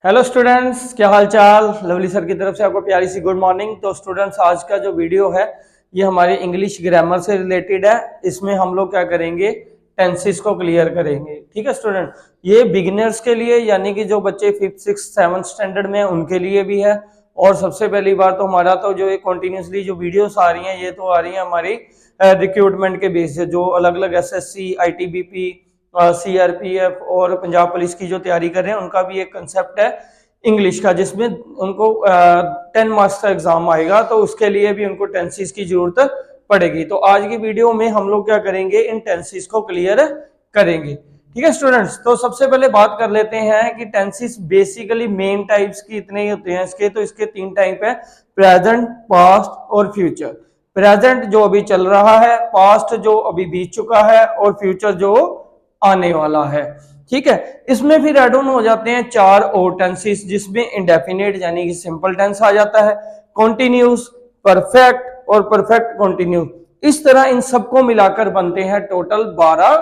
Hello students, क्या हाल चाल। Lovely sir की तरफ से आपको प्यारी सी गुड मॉर्निंग। तो स्टूडेंट्स, आज का जो वीडियो है ये हमारी इंग्लिश ग्रामर से रिलेटेड है। इसमें हम लोग क्या करेंगे, टेंसेस को क्लियर करेंगे। ठीक है स्टूडेंट, ये बिगिनर्स के लिए यानी कि जो बच्चे 5th 6th 7th स्टैंडर्ड में हैं उनके लिए भी है। और सबसे पहली बार तो हमारा तो जो ये कंटिन्यूसली जो वीडियोस आ रही हैं ये तो आ रही हैं हमारी रिक्रूटमेंट के बेस से, जो अलग अलग एसएससी, आईटीबीपी, सीआरपीएफ और पंजाब पुलिस की जो तैयारी कर रहे हैं उनका भी एक कंसेप्ट है इंग्लिश का, जिसमें उनको 10 मार्क्स का एग्जाम आएगा, तो उसके लिए भी उनको टेंसेस की जरूरत पड़ेगी। तो आज की वीडियो में हम लोग क्या करेंगे, इन टेंसेस को क्लियर करेंगे। ठीक है स्टूडेंट्स, तो सबसे पहले बात कर लेते हैं कि टेंसेस बेसिकली मेन टाइप्स की इतने ही होते हैं इसके। तो इसके 3 टाइप है, प्रेजेंट, पास्ट और फ्यूचर। प्रेजेंट जो अभी चल रहा है, पास्ट जो अभी बीत चुका है और फ्यूचर जो आने वाला है। ठीक है, इसमें फिर एड ऑन हो जाते हैं 4 और टेंसेस, जिसमें इंडेफिनिट यानी कि सिंपल टेंस आ जाता है, कॉन्टिन्यूस, परफेक्ट और परफेक्ट कॉन्टिन्यूस। इस तरह इन सबको मिलाकर बनते हैं टोटल 12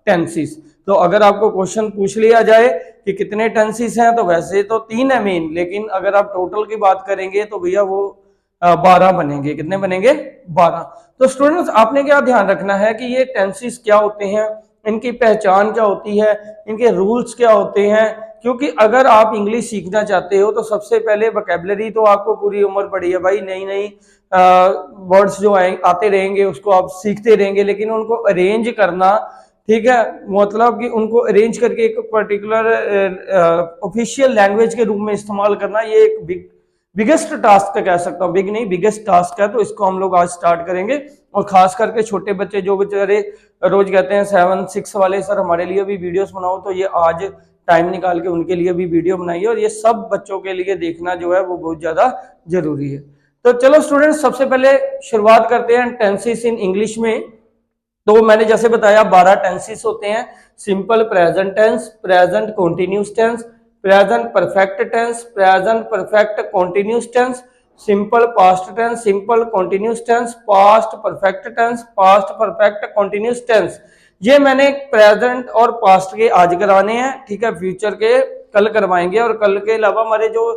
टेंसेस। तो अगर आपको क्वेश्चन पूछ लिया जाए कि कितने टेंसेस हैं, तो वैसे तो 3 है मेन, लेकिन अगर आप टोटल की बात करेंगे तो भैया वो 12 बनेंगे। कितने बनेंगे? 12। तो स्टूडेंट्स, आपने क्या ध्यान रखना है कि ये टेंसेस क्या होते हैं, इनकी पहचान क्या होती है, इनके रूल्स क्या होते हैं। क्योंकि अगर आप इंग्लिश सीखना चाहते हो तो सबसे पहले वोकैबुलरी तो आपको पूरी उम्र पड़ी है भाई, नई नई वर्ड्स जो आते रहेंगे उसको आप सीखते रहेंगे, लेकिन उनको अरेंज करना, ठीक है, मतलब कि उनको अरेंज करके एक पर्टिकुलर ऑफिशियल लैंग्वेज के रूप में इस्तेमाल करना, ये एक बिगेस्ट टास्क कह सकता हूँ, बिग नहीं बिगेस्ट टास्क है। तो इसको हम लोग आज स्टार्ट करेंगे। और खास करके छोटे बच्चे जो बेचारे रोज कहते हैं 7 6 वाले, सर हमारे लिए भी वीडियोस बनाओ, तो ये आज टाइम निकाल के उनके लिए भी वीडियो बनाइए। और ये सब बच्चों के लिए देखना जो है वो बहुत ज्यादा जरूरी है। तो चलो स्टूडेंट्स, सबसे पहले शुरुआत करते हैं टेंसेस इन इंग्लिश में। तो मैंने जैसे बताया 12 टेंसेस होते हैं, simple present tense, present continuous tense, present perfect tense, present perfect continuous tense, simple past tense, simple continuous tense, past perfect tense, past perfect continuous tense. ये मैंने प्रेजेंट और पास्ट के आज कराने हैं, ठीक है, फ्यूचर के कल करवाएंगे। और कल के अलावा हमारे जो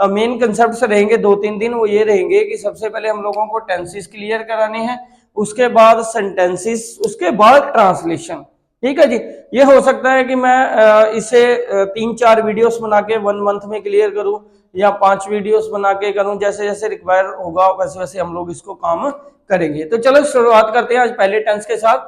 मेन कंसेप्ट रहेंगे 2-3 दिन, वो ये रहेंगे कि सबसे पहले हम लोगों को टेंसेस क्लियर कराने हैं, उसके बाद सेंटेंसेस, उसके बाद ट्रांसलेशन। ठीक है जी, ये हो सकता है कि मैं इसे 3-4 वीडियोस बना के 1 मंथ में क्लियर करूं, या 5 वीडियोस बना के करूं, जैसे जैसे रिक्वायर होगा वैसे वैसे हम लोग इसको काम करेंगे। तो चलो शुरुआत करते हैं आज पहले टेंस के साथ।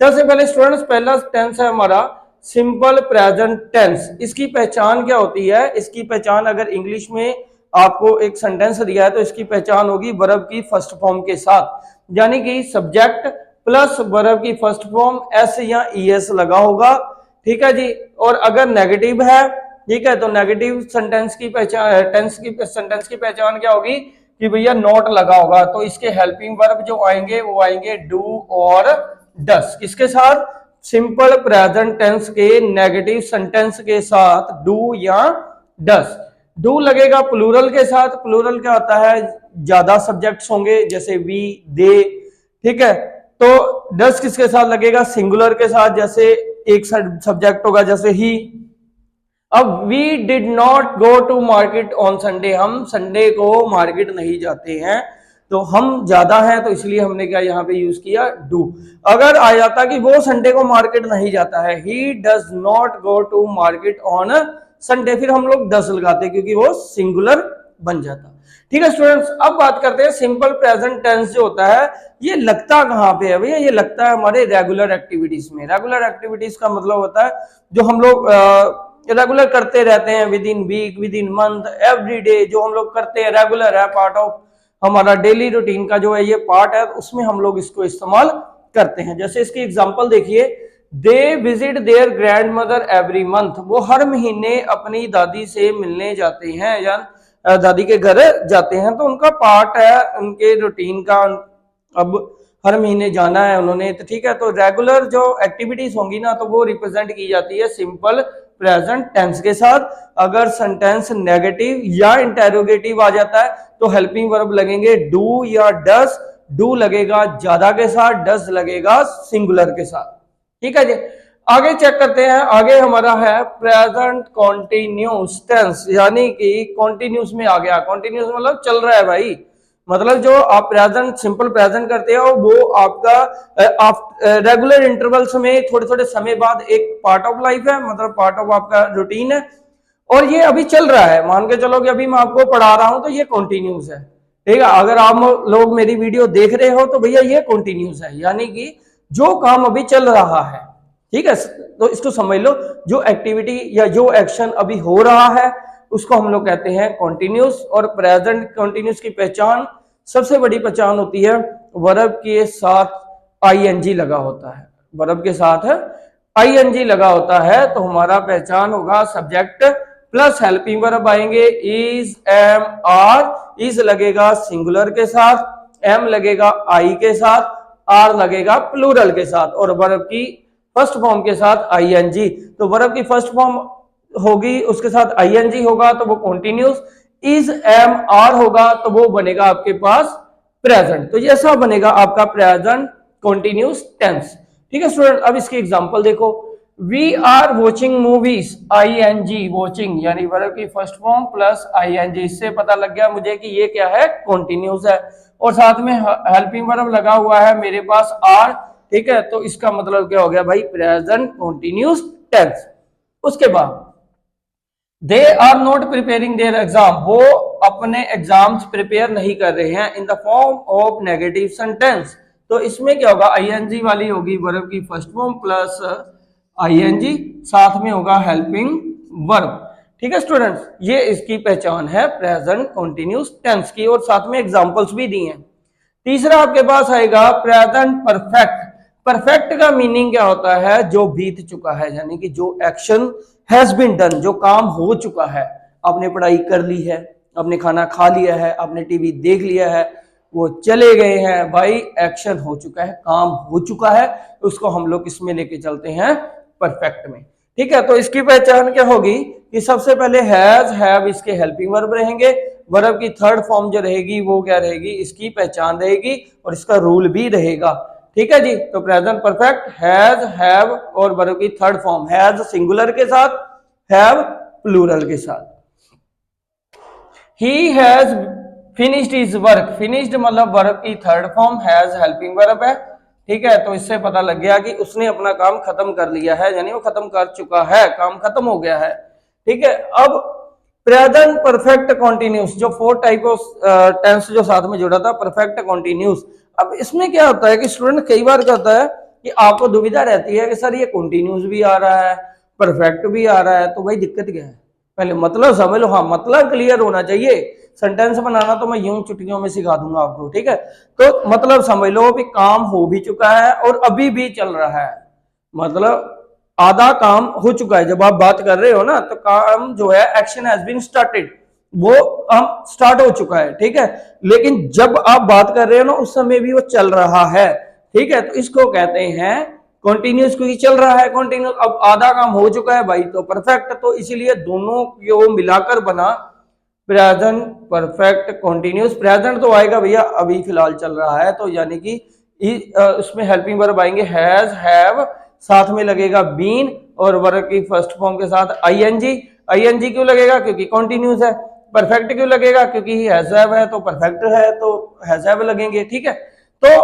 सबसे पहले स्टूडेंट्स, पहला टेंस है हमारा सिंपल प्रेजेंट टेंस। इसकी पहचान क्या होती है? इसकी पहचान अगर इंग्लिश में आपको एक सेंटेंस दिया है तो इसकी पहचान होगी वर्ब की फर्स्ट फॉर्म के साथ, यानी कि सब्जेक्ट प्लस वर्ब की फर्स्ट फॉर्म एस या ईएस लगा होगा। ठीक है जी, और अगर नेगेटिव है, ठीक है, तो नेगेटिव सेंटेंस की पहचान, सेंटेंस की पहचान क्या होगी कि भैया नॉट लगा होगा। तो इसके हेल्पिंग वर्ब जो आएंगे वो आएंगे डू और डस। किसके साथ? सिंपल प्रेजेंट टेंस के नेगेटिव सेंटेंस के साथ डू या डस। डू लगेगा प्लूरल के साथ। प्लूरल क्या होता है? ज्यादा सब्जेक्ट्स होंगे, जैसे वी, दे। ठीक है, तो डस किसके साथ लगेगा? सिंगुलर के साथ, जैसे एक सब्जेक्ट होगा जैसे ही। अब we did not go to market on Sunday, हम संडे को मार्केट नहीं जाते हैं, तो हम ज्यादा हैं तो इसलिए हमने क्या यहाँ पे यूज किया? डू। अगर आ जाता कि वो संडे को मार्केट नहीं जाता है, he does not go to market on Sunday, फिर हम लोग डज लगाते क्योंकि वो सिंगुलर बन जाता। ठीक है स्टूडेंट्स, अब बात करते हैं सिंपल प्रेजेंट टेंस जो होता है ये लगता कहाँ पे है भैया? ये लगता है हमारे रेगुलर एक्टिविटीज में। रेगुलर एक्टिविटीज का मतलब होता है जो हम लोग रेगुलर करते रहते हैं, within week, within month, every day, जो हम लोग करते हैं, रेगुलर है, पार्ट ऑफ हमारा डेली रूटीन का जो है ये पार्ट है, उसमें हम लोग इसको इस्तेमाल करते हैं। जैसे इसकी एग्जांपल देखिए, they visit their grandmother every month, वो हर महीने अपनी दादी से मिलने जाते हैं या दादी के घर जाते हैं, तो उनका पार्ट है उनके रूटीन का, अब हर महीने जाना है उन्होंने। तो ठीक है, तो रेगुलर जो एक्टिविटीज होंगी ना, तो वो रिप्रेजेंट की जाती है सिंपल प्रेजेंट टेंस के साथ। अगर सेंटेंस नेगेटिव या इंटेरोगेटिव आ जाता है तो हेल्पिंग वर्ब लगेंगे डू या डस। डू लगेगा ज्यादा के साथ, डस लगेगा सिंगुलर के साथ। ठीक है जी, आगे चेक करते हैं, आगे हमारा है प्रेजेंट कॉन्टिन्यूस टेंस, यानी कि कॉन्टिन्यूस में आ गया। कॉन्टिन्यूस मतलब चल रहा है भाई, मतलब जो आप प्रेजेंट सिंपल प्रेजेंट करते हो वो आपका रेगुलर इंटरवल्स में थोड़े थोड़े समय बाद एक पार्ट ऑफ लाइफ है, मतलब पार्ट ऑफ आपका रूटीन है, और ये अभी चल रहा है। मान के चलो कि अभी मैं आपको पढ़ा रहा हूं तो ये कॉन्टिन्यूस है, ठीक है। अगर आप लोग मेरी वीडियो देख रहे हो तो भैया ये कॉन्टिन्यूस है, यानी कि जो काम अभी चल रहा है, ठीक है। तो इसको समझ लो, जो एक्टिविटी या जो एक्शन अभी हो रहा है उसको हम लोग कहते हैं कॉन्टिन्यूस। और प्रेजेंट कॉन्टिन्यूस की पहचान, सबसे बड़ी पहचान होती है वर्ब के साथ आईएनजी लगा होता है। वर्ब के साथ आईएनजी लगा होता है तो हमारा पहचान होगा सब्जेक्ट प्लस हेल्पिंग वर्ब आएंगे, इज, एम, आर। इज लगेगा सिंगुलर के साथ, एम लगेगा आई के साथ, आर लगेगा प्लूरल के साथ, और वर्ब की फर्स्ट फॉर्म के साथ आईएनजी। तो वर्ब की फर्स्ट फॉर्म होगी, उसके साथ आईएनजी होगा तो वो कॉन्टिन्यूस। इज, एम, आर होगा तो वो बनेगा आपके पास प्रेजेंट। तो ये ऐसा बनेगा आपका प्रेजेंट कॉन्टिन्यूस टेंस, ठीक है स्टूडेंट। अब इसकी एग्जांपल देखो, we are watching movies, ING watching यानी वर्ब की फर्स्ट फॉर्म प्लस आईएनजी। इससे पता लग गया मुझे कि ये क्या है, कॉन्टिन्यूस है। और साथ में हेल्पिंग वर्ब लगा हुआ है मेरे पास आर, ठीक है। तो इसका मतलब क्या हो गया भाई, प्रेजेंट कॉन्टिन्यूस टेंस। उसके बाद they are not preparing their exam, वो अपने एग्जाम्स प्रिपेयर नहीं कर रहे हैं in the form of negative sentence. तो इसमें क्या होगा, आईएनजी वाली होगी वर्ब की फर्स्ट फॉर्म प्लस आईएनजी, साथ में होगा हेल्पिंग वर्ब, ठीक है स्टूडेंट्स। ये इसकी पहचान है प्रेजेंट कॉन्टिन्यूस टेंस की, और साथ में एग्जांपल्स भी दिए हैं। तीसरा आपके पास आएगा प्रेजेंट परफेक्ट। परफेक्ट का मीनिंग क्या होता है, जो बीत चुका है, यानी कि जो एक्शन हैज बीन डन, जो काम हो चुका है। आपने पढ़ाई कर ली है, आपने खाना खा लिया है, आपने टीवी देख लिया है, वो चले गए हैं भाई, एक्शन हो चुका है, काम हो चुका है, उसको हम लोग इसमें लेके चलते हैं परफेक्ट में, ठीक है। तो इसकी पहचान क्या होगी कि सबसे पहले हैज, हैव इसके हेल्पिंग वर्ब रहेंगे, वर्ब की थर्ड फॉर्म जो रहेगी वो क्या रहेगी, इसकी पहचान रहेगी, और इसका रूल भी रहेगा, ठीक है जी। तो प्रेजेंट परफेक्ट हैज, हैव और वर्ब की थर्ड फॉर्म, हैज सिंगुलर के साथ, हैव प्लूरल के साथ। He has finished his work, finished मतलब वर्ब की third form, has helping verb है, ठीक है। तो इससे पता लग गया कि उसने अपना काम खत्म कर लिया है, यानी वो खत्म कर चुका है, काम खत्म हो गया है, ठीक है। अब प्रेजेंट परफेक्ट कॉन्टिन्यूस, जो फोर टाइप ऑफ टेंस जो साथ में जुड़ा था, परफेक्ट कॉन्टिन्यूस। अब इसमें क्या होता है कि स्टूडेंट कई बार क्या होता है कि आपको दुविधा रहती है कि सर ये कॉन्टिन्यूस भी आ रहा है, परफेक्ट भी आ रहा है, तो भाई दिक्कत क्या है, पहले मतलब समझ लो। हाँ, मतलब क्लियर होना चाहिए। सेंटेंस बनाना तो मैं यूं छुट्टियों में सिखा दूंगा आपको, ठीक है। तो मतलब समझ लो कि काम हो भी चुका है और अभी भी चल रहा है, मतलब आधा काम हो चुका है। जब आप बात कर रहे हो ना, तो काम जो है एक्शन हैज बीन स्टार्टेड, वो हम स्टार्ट हो चुका है, ठीक है। लेकिन जब आप बात कर रहे हो ना, उस समय भी वो चल रहा है, ठीक है। तो इसको कहते हैं कॉन्टिन्यूस, क्योंकि चल रहा है कॉन्टिन्यूस। अब आधा काम हो चुका है भाई, तो परफेक्ट, तो इसीलिए दोनों को मिलाकर बना प्रेजेंट परफेक्ट कॉन्टिन्यूस। प्रेजेंट तो आएगा भैया, अभी फिलहाल चल रहा है, तो यानी कि उसमें हेल्पिंग वर्ब आएंगे हैज, हैव, साथ में लगेगा बीन, और वर्ब की फर्स्ट फॉर्म के साथ आईएनजी। आईएनजी क्यों लगेगा, क्योंकि कॉन्टिन्यूस है। परफेक्ट क्यों लगेगा, क्योंकि हैज हैव है, तो परफेक्ट है तो हैज हैव लगेंगे, ठीक है। तो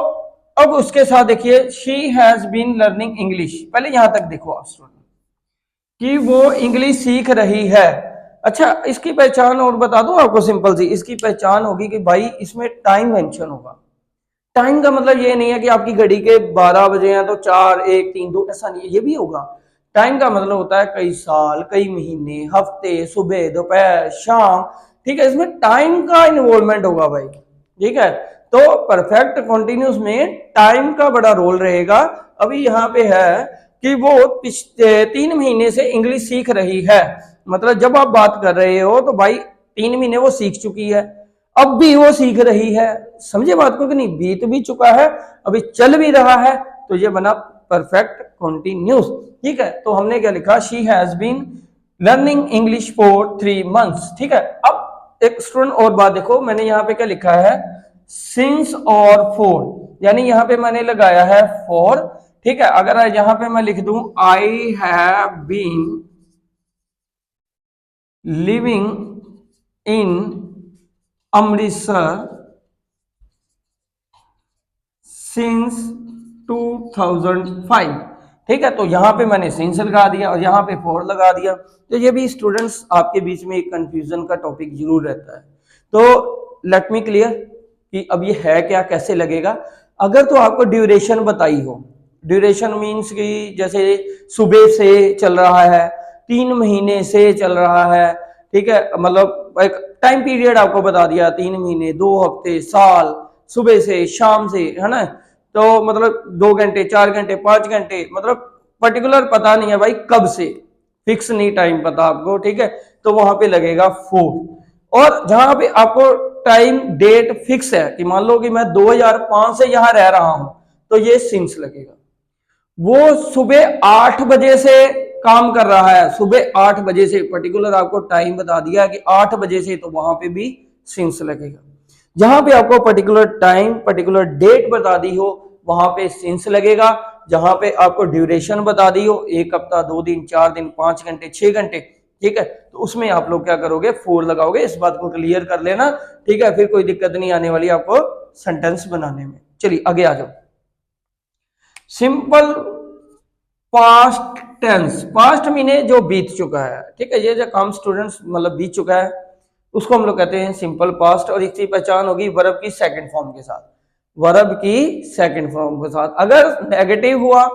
अब उसके साथ देखिए, she has been learning English. पहले यहां तक देखो आप स्टूडेंट कि वो इंग्लिश सीख रही है। अच्छा, इसकी पहचान और बता दूं आपको, सिंपल सी इसकी पहचान होगी कि भाई इसमें टाइम मेंशन होगा। टाइम का मतलब ये नहीं है कि आपकी घड़ी के 12 बजे हैं तो 4, 1, 3, 2, ऐसा नहीं है, ये भी होगा। टाइम का मतलब होता है कई साल, कई महीने, हफ्ते, सुबह, दोपहर, शाम, ठीक है। इसमें टाइम का इन्वॉल्वमेंट होगा भाई, ठीक है। तो परफेक्ट कॉन्टिन्यूस में टाइम का बड़ा रोल रहेगा। अभी यहाँ पे है कि वो 3 महीने से इंग्लिश सीख रही है, मतलब जब आप बात कर रहे हो तो भाई 3 महीने वो सीख चुकी है, अब भी वो सीख रही है, समझे बात को कि नहीं, बीत भी चुका है, अभी चल भी रहा है, तो ये बना परफेक्ट कॉन्टिन्यूस, ठीक है। तो हमने क्या लिखा, she has been learning English for 3 months, ठीक है। अब एक स्टूडेंट और बात देखो, मैंने यहाँ पे क्या लिखा है, सिंस और फॉर, यानी यहाँ पे मैंने लगाया है फॉर, ठीक है। अगर यहां पे मैं लिख दूं I have been living in Amritsar since 2005, ठीक है। तो यहां पे मैंने सिंस लगा दिया और यहां पे फॉर लगा दिया। तो ये भी स्टूडेंट्स आपके बीच में एक कंफ्यूजन का टॉपिक जरूर रहता है। तो लेट मी क्लियर कि अब ये है क्या, कैसे लगेगा। अगर तो आपको ड्यूरेशन बताई हो, ड्यूरेशन मीन्स कि जैसे सुबह से चल रहा है, 3 महीने से चल रहा है, ठीक है, मतलब एक टाइम पीरियड आपको बता दिया, 3 महीने, 2 हफ्ते, साल, सुबह से शाम से, है ना। तो मतलब 2 घंटे, 4 घंटे, 5 घंटे, मतलब पर्टिकुलर पता नहीं है भाई कब से, फिक्स नहीं टाइम पता आपको, ठीक है। तो वहां पे लगेगा फॉर। और जहां पे आपको टाइम डेट फिक्स है कि मान लो कि मैं 2005 से यहां रह रहा हूं, तो ये सिंस लगेगा। वो सुबह 8 बजे से काम कर रहा है, सुबह 8 बजे से, पर्टिकुलर आपको टाइम बता दिया कि 8 बजे से, तो वहां पे भी सिंस लगेगा। जहां पे आपको पर्टिकुलर टाइम, पर्टिकुलर डेट बता दी हो, वहां पे सिंस लगेगा। जहां पे आपको ड्यूरेशन बता दी हो, 1 हफ्ता, 2 दिन, 4 दिन, 5 घंटे, 6 घंटे, ठीक है, तो उसमें आप लोग क्या करोगे, फॉर लगाओगे। इस बात को क्लियर कर लेना, ठीक है, फिर कोई दिक्कत नहीं आने वाली आपको सेंटेंस बनाने में। चलिए आगे आ जाओ। सिंपल पास्ट टेंस, पास्ट मीने जो बीत चुका है, ठीक है, ये जो काम स्टूडेंट्स मतलब बीत चुका है, उसको हम लोग कहते हैं सिंपल पास्ट। और इसकी पहचान होगी वर्ब की सेकंड फॉर्म के साथ, वर्ब की सेकंड फॉर्म के साथ। अगर नेगेटिव हुआ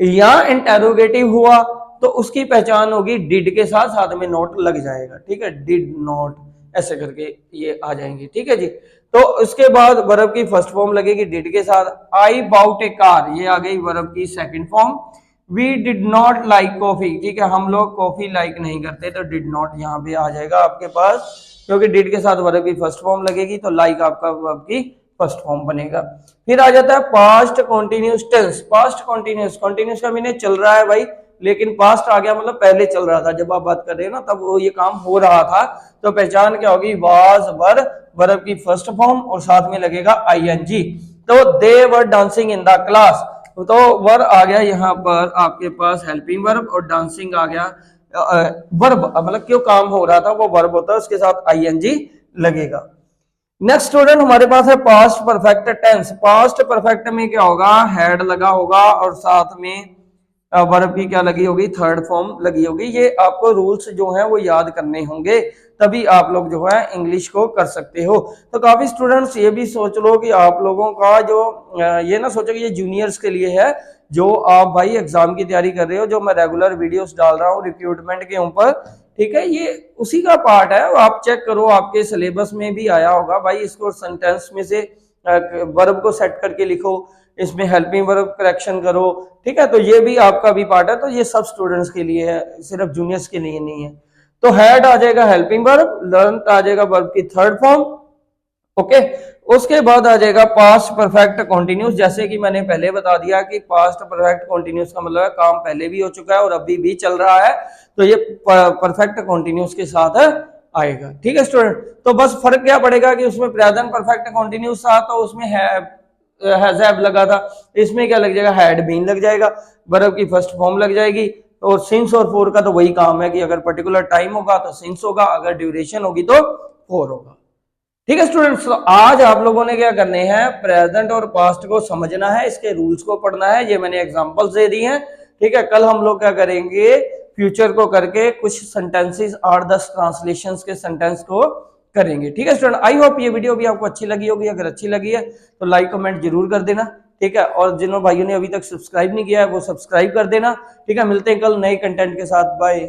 या इंटेरोगेटिव हुआ तो उसकी पहचान होगी डिड के साथ, साथ में नोट लग जाएगा, ठीक है, डिड नॉट, ऐसे करके ये आ जाएंगे, ठीक है जी। तो उसके बाद वर्ब की फर्स्ट फॉर्म लगेगी डिड के साथ। आई बाउट ए कार, ये आ गई वर्ब की second form. We did not like coffee, ठीक है, हम लोग कॉफी लाइक नहीं करते, तो डिड नॉट यहाँ पे आ जाएगा आपके पास, क्योंकि डिड के साथ वर्ब की फर्स्ट फॉर्म लगेगी, तो लाइक आपका वर्ब की फर्स्ट फॉर्म बनेगा। फिर आ जाता है past continuous tense. Past continuous, continuous का मीनिंग चल रहा है भाई, लेकिन पास्ट आ गया मतलब पहले चल रहा था, जब आप बात कर रहे हो ना तब वो ये काम हो रहा था। तो पहचान क्या होगी, वाज वर, वर्ब की फर्स्ट फॉर्म और साथ में लगेगा आईएनजी। तो they were dancing in the class, तो वर आ गया यहाँ पर आपके पास हेल्पिंग वर्ब, और डांसिंग आ गया वर्ब, मतलब क्यों काम हो रहा था वो वर्ब होता है, उसके साथ आईएनजी लगेगा। नेक्स्ट स्टूडेंट हमारे पास है past perfect tense. Past perfect में क्या होगा, हैड लगा होगा और साथ में वर्ब की क्या लगी होगी, थर्ड फॉर्म लगी होगी। ये आपको रूल्स जो हैं वो याद करने होंगे, तभी आप लोग जो है इंग्लिश को कर सकते हो। तो काफी स्टूडेंट्स ये भी सोच लो कि आप लोगों का जो ये ना सोचो कि ये जूनियर्स के लिए है, जो आप भाई एग्जाम की तैयारी कर रहे हो, जो मैं रेगुलर वीडियोस डाल रहा हूँ रिक्रूटमेंट के ऊपर, ठीक है, ये उसी का पार्ट है। आप चेक करो, आपके सिलेबस में भी आया होगा भाई, इसको सेंटेंस में से वर्ब को सेट करके लिखो, इसमें हेल्पिंग वर्ब करेक्शन करो, ठीक है, तो ये भी आपका भी पार्ट है। तो ये सब स्टूडेंट्स के लिए है, सिर्फ जूनियर्स के लिए नहीं है। तो हैड आ जाएगा हेल्पिंग वर्ब, लर्न आ जाएगा वर्ब की थर्ड फॉर्म, ओके। उसके बाद आ जाएगा पास्ट परफेक्ट कॉन्टिन्यूस। जैसे कि मैंने पहले बता दिया कि पास्ट परफेक्ट कॉन्टिन्यूस का मतलब है काम पहले भी हो चुका है और अभी भी चल रहा है, तो ये परफेक्ट कॉन्टिन्यूस के साथ आएगा, ठीक है स्टूडेंट। तो बस फर्क क्या पड़ेगा कि उसमें प्रेजेंट परफेक्ट कॉन्टिन्यूस था तो उसमें हैव लगा था, इसमें क्या लग जाएगा, हैड बीन लग जाएगा, वर्ब की फर्स्ट फॉर्म लग जाएगी। और सिंस और फॉर का तो वही काम है कि अगर पर्टिकुलर टाइम होगा तो सिंस होगा, अगर ड्यूरेशन होगी तो फॉर होगा, ठीक है स्टूडेंट्स। तो आज आप लोगों ने क्या करने हैं, प्रेजेंट और पास्ट को समझना है, इसके रूल्स को पढ़ना है, ये मैंने एग्जांपल्स दे दी हैं, ठीक है। कल हम लोग क्या करेंगे, फ्यूचर को करके कुछ सेंटेंसेस 8-10 ट्रांसलेशंस के सेंटेंस को करेंगे, ठीक है स्टूडेंट। आई होप ये वीडियो भी आपको अच्छी लगी होगी, अगर अच्छी लगी है तो लाइक कमेंट जरूर कर देना, ठीक है। और जिन भाइयों ने अभी तक सब्सक्राइब नहीं किया है वो सब्सक्राइब कर देना, ठीक है। मिलते हैं कल नए कंटेंट के साथ, बाय।